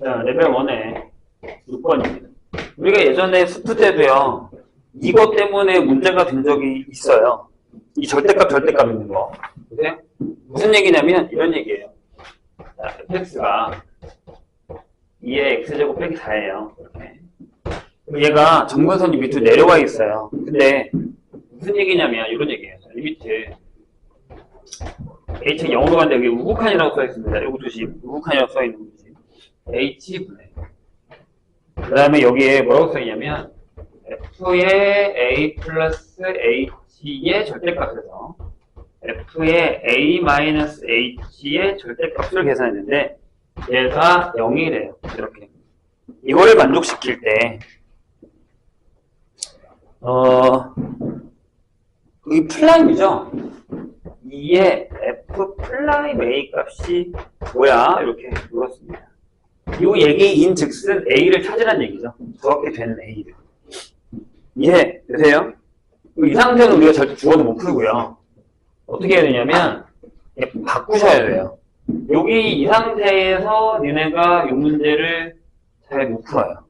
자, 레벨 1에 6번입니다. 우리가 예전에 수트 때도요, 이것 때문에 문제가 된 적이 있어요. 이 절대값 있는 거. 보세요. 무슨 얘기냐면, 이런 얘기예요. 자, fx가 2의 x제곱 빼기 4예요. 이렇게. 얘가 정근선이 밑으로 내려와 있어요. 근데, 무슨 얘기냐면, 이런 얘기예요. 리미트. h가 0으로 가는데 여기 우극한이라고 써있습니다. 이거 조심. 우극한이라고 써있는 거지. h분의. 그 다음에 여기에 뭐라고 써있냐면, f의 a 플러스 h의 절대값에서 f의 a 마이너스 h의 절대값을 계산했는데, 얘가 0이래요. 이렇게. 이걸 만족시킬 때, 이 플라임이죠? 2의 f 플라임 a 값이 뭐야? 이렇게 물었습니다. 이 얘기인 즉슨 a를 찾으란 얘기죠. 저렇게 되는 a를. 이해되세요? 이 상태는 우리가 절대 죽어도 못 풀고요. 어떻게 해야 되냐면, 바꾸셔야 돼요. 여기 이 상태에서 니네가 이 문제를 잘 못 풀어요.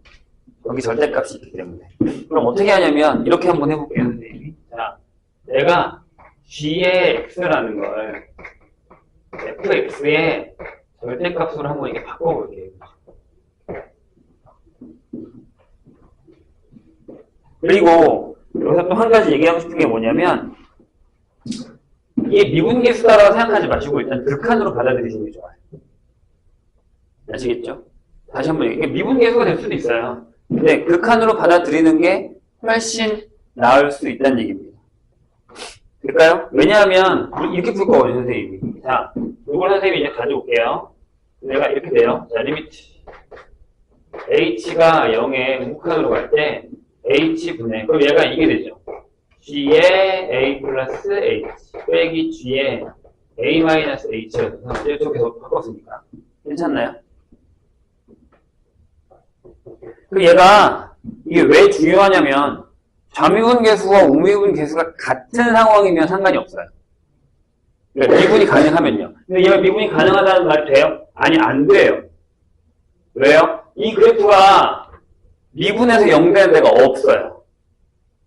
여기 절대값이 있기 때문에. 그럼 어떻게 하냐면, 이렇게 한번 해볼게요, 선생님이. 자, 내가 g의 x라는 걸 fx의 절대값으로 한번 이렇게 바꿔볼게요. 그리고 여기서 또 한 가지 얘기하고 싶은 게 뭐냐면, 이게 미분계수다라고 생각하지 마시고 일단 극한으로 받아들이시는 게 좋아요. 아시겠죠? 다시 한번 이게 미분계수가 될 수도 있어요. 근데 극한으로 받아들이는 게 훨씬 나을 수 있다는 얘기입니다. 될까요? 왜냐하면 이렇게 풀 거거든요, 선생님이. 자, 이걸 선생님이 이제 가져올게요. 내가 이렇게 돼요. 자, 리미트 h가 0에 우극한으로 갈 때 h분의, 그럼 얘가 이게 되죠. g의 a 플러스 h 빼기 g의 a 마이너스 h여서 이렇게 계속 바꿨으니까 괜찮나요? 그 얘가 이게 왜 중요하냐면 좌미분 계수와 우미분 계수가 같은 상황이면 상관이 없어요. 그러니까 미분이 가능하면요. 근데 얘가 미분이 가능하다는 말이 돼요? 아니, 안 돼요. 왜요? 이 그래프가 미분에서 0 되는 데가 없어요.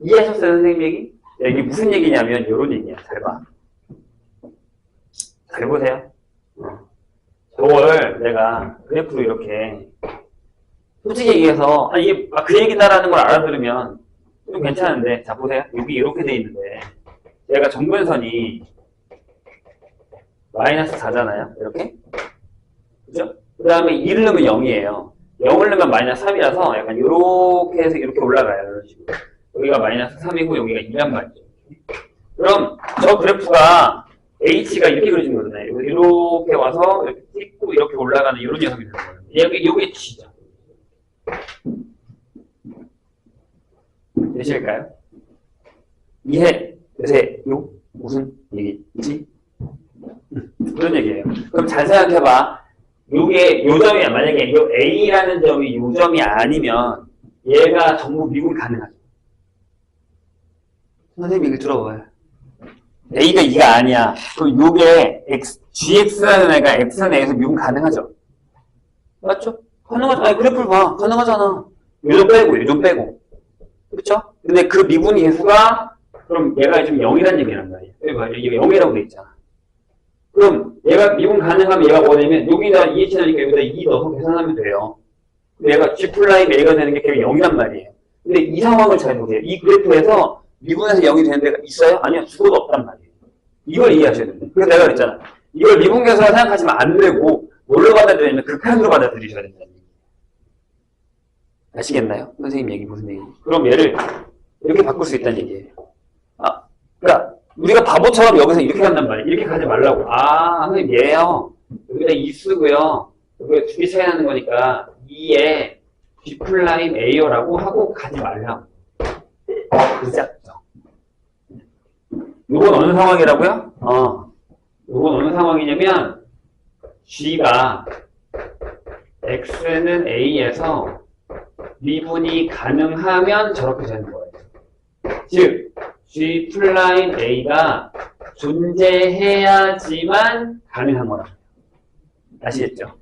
이해하셨어요, 선생님 얘기? 이게 무슨 얘기냐면 이런 얘기야. 잘 봐. 잘 보세요. 저걸 내가 그래프로 이렇게 솔직히 얘기해서 이게 그 얘기다라는 걸 알아들으면 좀 괜찮은데, 자 보세요. 여기 이렇게 돼 있는데 얘가 정근선이 마이너스 4잖아요. 이렇게. 그죠? 그 다음에 2를 넣으면 0이에요. 0을 넣으면 마이너스 3이라서 약간 이렇게 해서 이렇게 올라가요. 이런 식으로. 여기가 마이너스 3이고 여기가 2란 말이죠. 그럼 저 그래프가 h가 이렇게 그려진 거잖아요. 이렇게 와서 이렇게 찍고 이렇게 올라가는 이런 녀석이 되는 거예요. 이게 g죠. 되실까요? 이해되세요? 무슨 얘기지? 그런 얘기예요. 그럼 잘 생각해봐. 요게 요점이야. 만약에 요 A라는 점이 요점이 아니면 얘가 전부 미분 가능하죠. 선생님 이거 들어봐요. A가 2가 아니야. 그럼 요게 GX라는 애가 X 내에서 미분 가능하죠. 맞죠? 가능하죠. 아니 그래프를 봐. 가능하잖아. 요점 빼고. 그렇죠? 근데 그 미분 계수가 그럼 얘가 지금 0이라는 얘기란 말이야. 얘가 0이라고 돼 있잖아. 그럼 얘가 미분 가능하면 얘가 뭐냐면 여기다 2h 나니까 여기다 2 넣어서 계산하면 돼요. 근데 얘가 G 플라임 A가 되는 게 결국 0이란 말이에요. 근데 이 상황을 잘 보세요. 이 그래프에서 미분에서 0이 되는 데가 있어요? 아니요. 죽어도 없단 말이에요. 이걸 이해하셔야 됩니다. 그래서 내가 그랬잖아. 이걸 미분 계수라 생각하시면 안 되고 뭘로 받아들이냐면 극한으로 받아들이셔야 된다는 얘기예요. 아시겠나요? 선생님 얘기 무슨 얘기? 그럼 얘를 이렇게 바꿀 수 있다는 얘기예요. 그러니까 우리가 바보처럼 여기서 이렇게 간단 말이에요. 이렇게 가지 말라고. 선생님 얘요. 여기다 2 쓰고요. 여기가 2개 차이 나는 거니까 2에 G 플라임 A요라고 하고 가지 말라고. 그렇죠? 요건 어느 상황이라고요? 요건 어느 상황이냐면 G가 X는 A에서 미분이 가능하면 저렇게 되는 거예요. 즉 G 플라임 A가 존재해야지만 가능한 거라. 아시겠죠?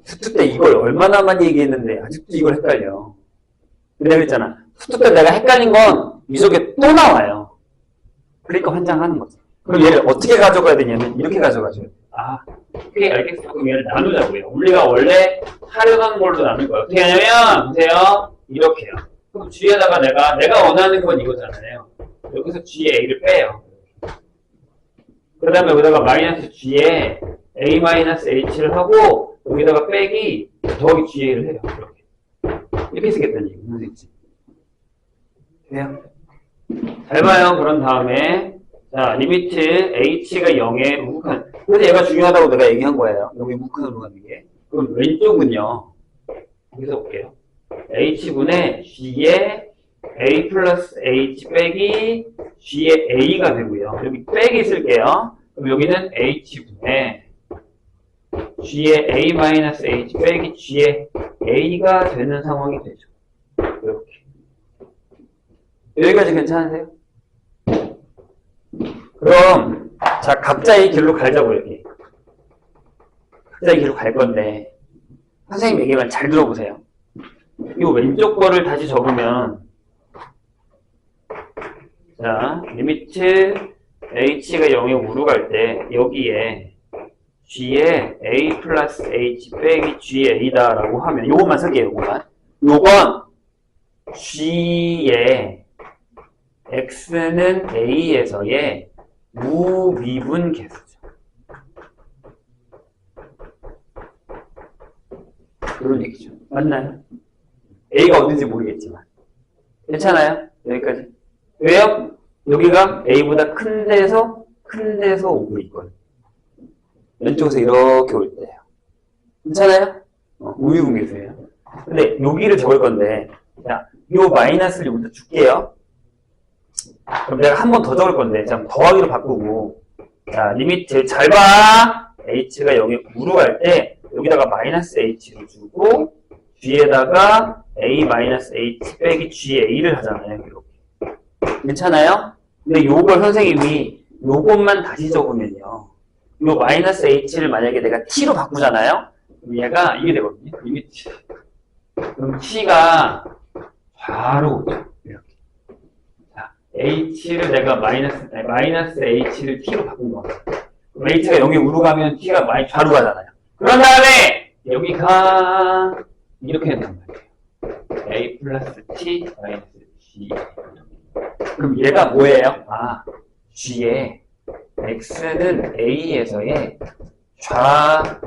수투 때 이걸 얼마나 많이 얘기했는데 아직도 이걸 헷갈려. 내가 그랬잖아. 수투 때 내가 헷갈린 건 이쪽에 또 나와요. 그러니까 환장하는 거지. 그럼 얘를 어떻게 가져가야 되냐면 이렇게 가져가줘요. 아, 오케이, 알겠어. 그럼 얘를 나누자고요. 우리가 원래 하려던 걸로 나눌 거예요. 어떻게 하냐면, 보세요. 이렇게요. 그럼 G에다가 내가 원하는 건 이거잖아요. 여기서 G에 A를 빼요. 그 다음에 여기다가 마이너스 G에 A-H를 하고, 여기다가 빼기, 더하기 GA를 해요. 이렇게 쓰겠다는 얘기. 무슨 얘기지? 돼요? 잘 봐요. 그런 다음에, 자, 리미트 h가 0에 우극한. 그래서 얘가 중요하다고 내가 얘기한 거예요. 여기 우극한으로 가는 게. 그럼 왼쪽은요. 여기서 볼게요. h분의 g의 a 플러스 h 빼기 g의 a가 되고요. 여기 빼기 쓸게요. 그럼 여기는 h분의 g의 a 마이너스 h 빼기 g의 a가 되는 상황이 되죠. 이렇게. 여기까지 괜찮으세요? 그럼 자 각자의 길로 갈자고 이렇게. 각자의 길로 갈 건데 선생님 얘기만 잘 들어보세요. 이 왼쪽 거를 다시 적으면 자 리미트 h가 0에 우로 갈 때 여기에 g에 a 플러스 h 빼기 gA다 라고 하면 요것만 쓸게요. 요건 g의 x는 a에서의 무미분 개수죠. 그런 얘기죠. 맞나요? A가 어딘지 모르겠지만. 괜찮아요? 여기까지. 왜요? 여기가 A보다 큰 데서 오고 있거든. 왼쪽에서 이렇게 올 때요. 괜찮아요? 우미분 개수예요. 근데 여기를 적을 건데, 자, 요 마이너스를 여기다 줄게요. 그럼 내가 한 번 더 적을 건데, 자, 더하기로 바꾸고, 자, 리미트, 잘 봐! h가 0에 9로 갈 때, 여기다가 마이너스 h를 주고, g에다가 a 마이너스 h 빼기 ga를 하잖아요. 이렇게. 괜찮아요? 근데 요걸 선생님이 요것만 다시 적으면요. 요 마이너스 h를 만약에 내가 t로 바꾸잖아요? 그럼 얘가 이게 되거든요. 리미트. 그럼 t가 바로 오죠. 이렇게. 자, h를 내가 마이너스 h를 t로 바꾼 거예요. 그럼 h가 0에 우로 가면 t가 많이 좌로 가잖아요. 그런 다음에 여기가 이렇게 된단 말이에요. a 플러스 t 마이너스 g. 그럼 얘가 뭐예요? 아, g의 x는 a에서의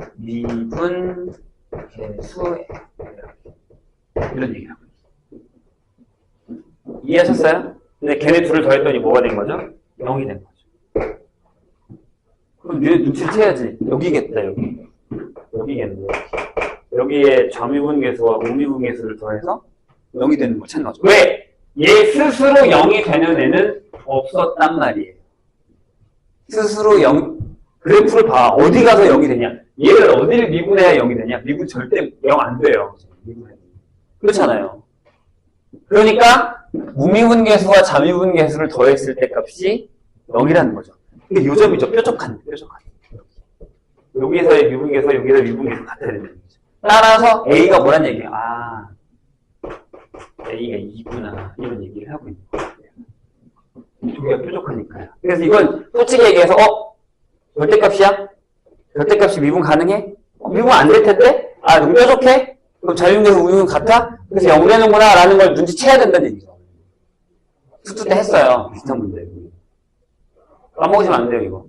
좌미분 개수예요. 이런 얘기를 하고 있어요. 이해하셨어요? 근데 걔네 둘을 더했더니 뭐가 된 거죠? 0이 된 거죠. 그럼 얘 눈치를 채야지. 여기겠다, 여기. 여기겠네. 여기에 좌미분 개수와 우미분 개수를 더해서 0이 되는 걸 찾는 거죠. 왜? 얘 스스로 0이 되는 애는 없었단 말이에요. 스스로 0, 그래프를 봐. 어디 가서 0이 되냐? 얘를 어디를 미분해야 0이 되냐? 미분 절대 0 안 돼요. 그렇잖아요. 그러니까 우미분 개수와 좌미분 개수를 더했을 때 값이 0이라는 거죠. 이게 요점이죠. 뾰족한. 여기서의 미분 개수와 여기서의 미분 개수 같아야 되는 거죠. 따라서 A가 뭐란 얘기야? 아, A가 2구나. 이런 얘기를 하고 있는 거예요. 여기가 뾰족하니까요. 그래서 이건 솔직히 얘기해서, 절대값이야? 절대값이 미분 가능해? 미분 안 될 텐데? 아, 너무 뾰족해? 그럼 자유분계수 우미분 같아? 그래서 0 되는구나 라는 걸 눈치채야 된다는 얘기죠. 수투 때 했어요. 비슷한 문제. 까먹으시면 안 돼요, 이거.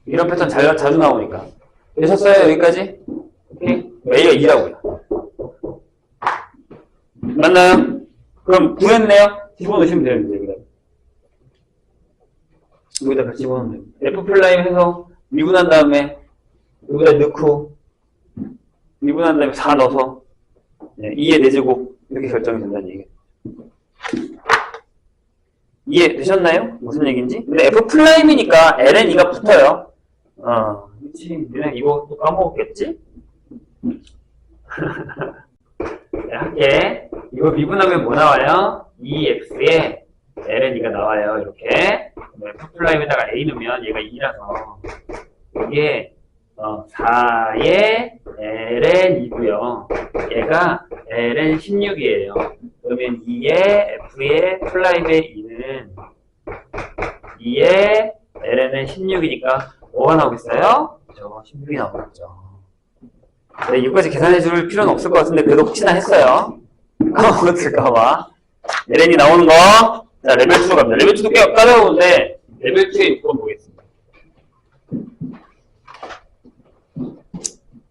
이런 패턴 자주 나오니까. 되셨어요? 여기까지? 오케이? A가 2라고요. 맞나요? 그럼 구했네요? 집어넣으시면 돼요, 이제. 여기다가 집어넣으면 돼요. F 플라임 해서 미분한 다음에 여기다 넣고 미분한 다음에 4 넣어서 2의 4제곱 이렇게 결정이 된다는 얘기예요. 이해되셨나요? 무슨 얘기인지? 근데 F 플라임이니까 L은 2가 붙어요. 그치. 니네 이거 또 까먹었겠지? 네, 할게. 이거 미분하면 뭐 나와요? 2x에 ln 2가 나와요. 이렇게. F 플라임에다가 a 넣으면 얘가 2라서 이게 4의 ln이고요. 얘가 ln 16이에요. 그러면 2의 f의 플라임의 2는 2의 ln은 16이니까 뭐가 나오겠어요? 그렇죠. 16이 나오겠죠. 네, 이거까지 계산해 줄 필요는 없을 것 같은데 그래도 혹시나 했어요. 까먹었을까봐. ln이 나오는 거. 자, 레벨 2로 갑니다. 레벨 2도 꽤 까다로운데 레벨 2의 6번 보겠습니다.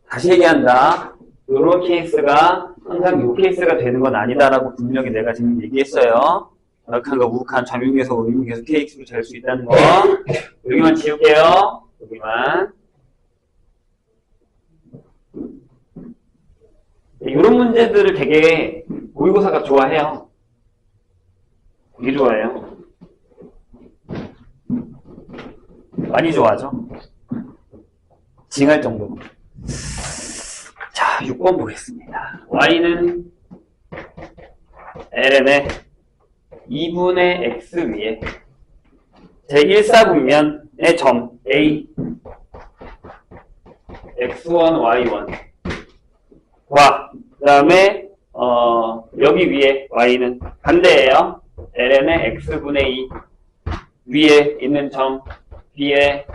다시 얘기한다. 이런 케이스가 항상 이 케이스가 되는 건 아니다라고 분명히 내가 지금 얘기했어요. 정확한과 우극한 좌미국에서 우미국에서 KX로 될 수 있다는 거. 여기만 지울게요. 여기만. 이런 문제들을 되게 모의고사가 좋아해요. 되게 좋아해요. 많이 좋아하죠. 징할 정도로. 자, 6번 보겠습니다. y는 ln의 2분의 x 위에 제1사분면의 점 a x1, y1과 그 다음에 여기 위에 y는 반대예요. ln의 x분의 2 위에 있는 점 b의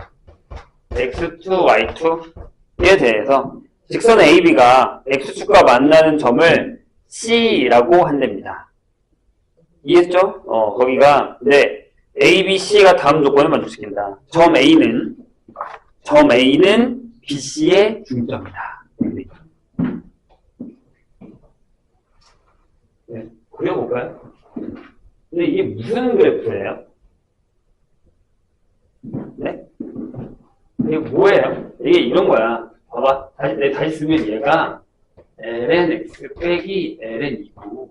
x2, y2에 대해서 직선 AB가 x축과 만나는 점을 C라고 한답니다. 이해했죠? 거기가 네, A, B, C가 다음 조건을 만족시킨다. 점 A는 B, C의 중점이다. 네, 그려볼까요? 근데 이게 무슨 그래프예요? 네? 이게 뭐예요? 이게 이런 거야. 봐봐. 다시 쓰면 얘가 ln x 빼기 ln 2고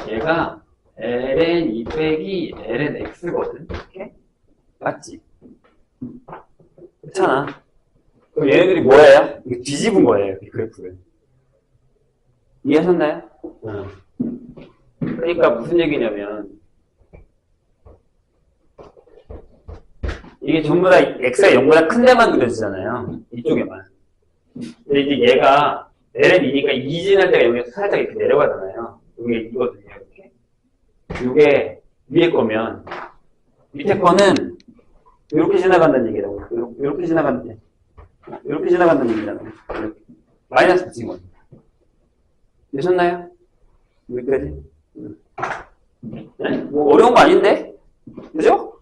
얘가 ln 2 빼기 ln x거든. 이렇게? 맞지? 그렇잖아. 그럼 얘네들이 뭐예요? 이게 뒤집은 거예요. 이 그래프를. 이해하셨나요? 그러니까 무슨 얘기냐면 이게 전부 다 x가 0보다 큰 데만 그려지잖아요. 이쪽에만. 근데 이제 얘가 ln2니까 이진할 때가 여기서 살짝 이렇게 내려가잖아요. 이게 이거든요. 이렇게. 이게 위에 거면 밑에 거는 이렇게 지나간다는 얘기라고. 이렇게 지나간다는 얘기잖아요. 이렇게. 마이너스 붙인 겁니다. 되셨나요? 여기까지? 네? 뭐 어려운 거 아닌데? 그죠?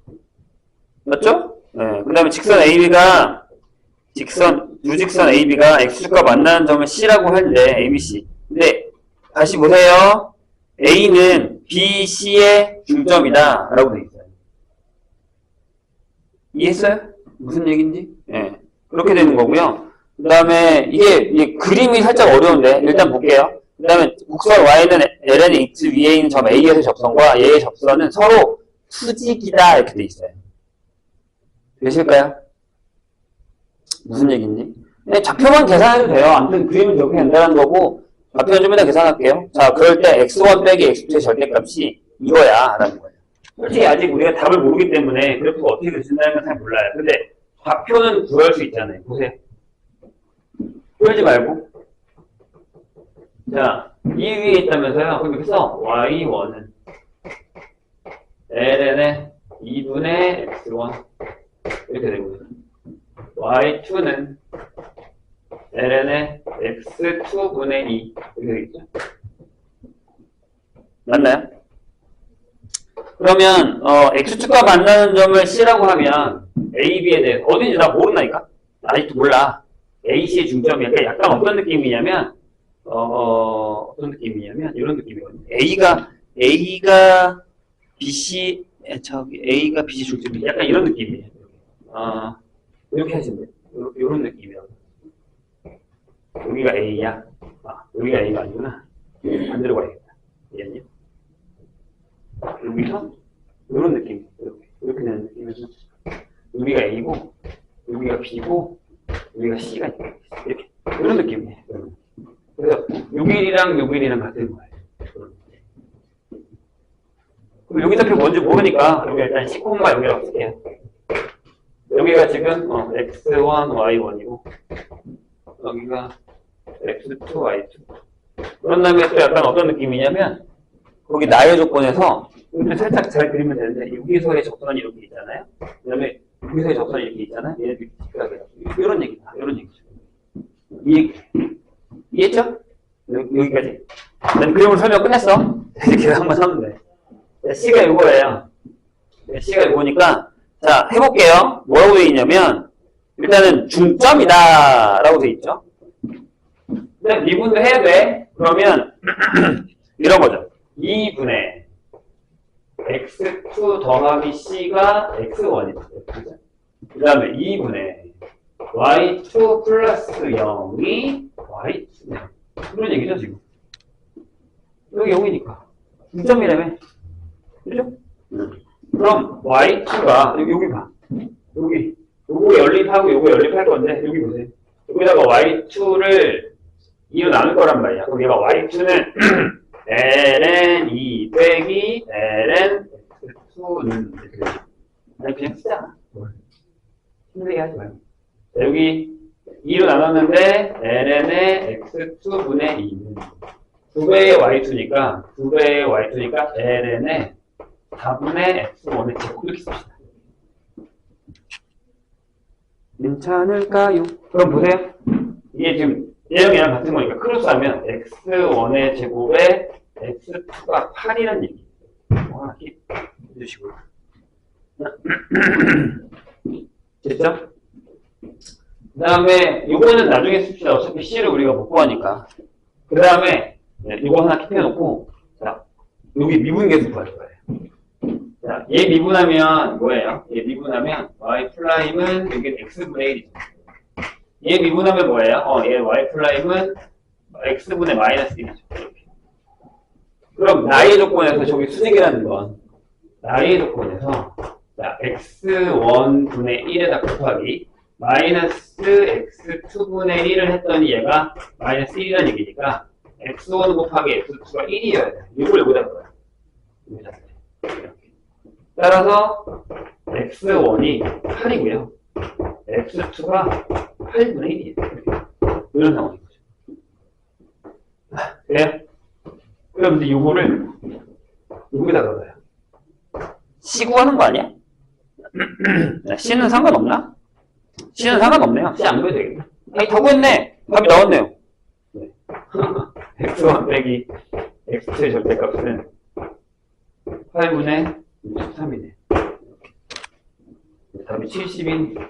맞죠? 네. 그 다음에 직선 AB가 유직선 AB가 X축과 만나는 점을 C라고 하는데, ABC. 근데, 다시 보세요. A는 B, C의 중점이다. 라고 되어 있어요. 이해했어요? 무슨 얘기인지? 예. 네. 그렇게 되는 거고요. 그 다음에, 이게 그림이 살짝 어려운데, 일단 볼게요. 그 다음에, 곡선 Y는 ln X 위에 있는 점 A에서의 접선과 얘의 접선은 서로 수직이다. 이렇게 되어 있어요. 되실까요? 무슨 얘기인지? 그냥 좌표만 계산해도 돼요. 아무튼 그림은 이렇게 된다는 거고 좌표는 좀 이따 계산할게요. 자, 그럴 때 x1 빼기 x2의 절대값이 이거야 라는 거예요. 솔직히 아직 우리가 답을 모르기 때문에 그래프가 어떻게 그려진다는 건 잘 몰라요. 근데 좌표는 구할 수 있잖아요. 보세요. 풀지 말고. 자, 이 위에 있다면서요. 그럼 여기서 y1은 ln의 2분의 x1 이렇게 되고요. y2는 ln의 x2분의 2 이렇게 되겠죠. 맞나요? 그러면 x축과 만나는 점을 C라고 하면 A, B에 대해서 어딘지 나 모른다니까? 아직도 몰라. A, C의 중점이 약간 어떤 느낌이냐면 어떤 느낌이냐면 이런 느낌이거든요. A가 BC A가 BC 중점이 약간 이런 느낌이에요. 이렇게 하시면 돼요. 이런 느낌이에요. 여기가 A야. 여기가 A가 아니구나. 반대로 가야겠다. 이해했냐? 여기서 이런 느낌. 이렇게 되는 느낌이어서 여기가 A고 여기가 B고 여기가 C가 있다. 이렇게 이런 느낌이에요. 그래서 6일이랑 같은 거예요. 그럼 여기 답이 뭔지 모르니까 여기 일단 10콤마 여기라고 쓸게요. 여기가 지금 x1, y1이고 여기가 x2, y2. 그런 다음에 또 약간 어떤 느낌이냐면, 거기 나의 조건에서, 이렇게 살짝 잘 그리면 되는데, 여기서의 적선이 이렇게 있잖아요? 그 다음에 여기서의 적선이 이렇게 있잖아요? 얘네들이 비슷하게. 이런 얘기다. 이런 얘기죠. 이해했죠? 여기까지. 난 그림으로 설명 끝냈어. 이렇게 한번 하면 돼. C가 이거예요. C가 이거니까, 자, 해볼게요. 뭐라고 되어 있냐면, 일단은 중점이다. 라고 되어 있죠. 근데 미분도 해야 돼. 그러면, 이런 거죠. 2분의 x2 더하기 c가 x1이죠. 그 다음에 2분의 y2 플러스 0이 y2. 그런 얘기죠, 지금. 여기 0이니까. 중점이라며. 그죠? 그럼 y2가, 여기 봐. 여기. 요거 연립하고 요거 연립할 건데, 여기 보세요. 여기다가 y2를 2로 나눌 거란 말이야. 그럼 얘가 y2는 ln 2 빼기 ln x2는 아니 그냥 쓰잖아. 힘들게 하지 말고. 자, 여기 2로 나눴는데 ln의 x2분의 2는 2배의 y2니까 2배의 y2니까 ln의 4분의 x1의 제곱 이렇게 씁시다. 괜찮을까요? 그럼 보세요. 이게 지금 얘랑 같은 거니까 크로스하면 x1의 제곱에 x2가 8이라는 얘기. 정확히 해주시고요. 됐죠? 그 다음에 요거는 나중에 씁시다. 어차피 C를 우리가 못 구하니까. 그 다음에 요거 하나 킵해놓고 자 여기 미분계수 구할 거예요. 자, 얘 미분하면 뭐예요? 얘 미분하면 y 프라임은 여기 x분의 1이죠. 얘 미분하면 뭐예요? 얘 y 프라임은 x분의 마이너스 1이죠. 이렇게. 그럼 나의 조건에서 저기 수직이라는 건 나의 조건에서 자, x1분의 1에다 곱하기 마이너스 x2분의 1을 했더니 얘가 마이너스 1이라는 얘기니까 x1 곱하기 x2가 1이어야 돼. 이걸 여기다 넣어요. 여기다 넣어요. 이렇게. 따라서 x1이 8이고요. x2가 8분의 1이에요. 이런 상황인 거죠. 그래요? 그럼 이제 요거를 여기다 넣어요. C 구하는 거 아니야? C는 상관없나? C는 상관없네요. C 안 구해도 되겠다. 아니, 다 구했네. 답이 나왔네요. 네. x1 빼기 x2의 절대값은 8분의 63이네. 답이 70인.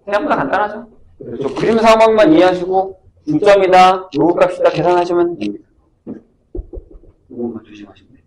생각보다 간단하죠? 그래서 그림 상황만 이해하시고 중점이나 요거 값이다 계산하시면 됩니다. 이것만 조심하시면 돼요.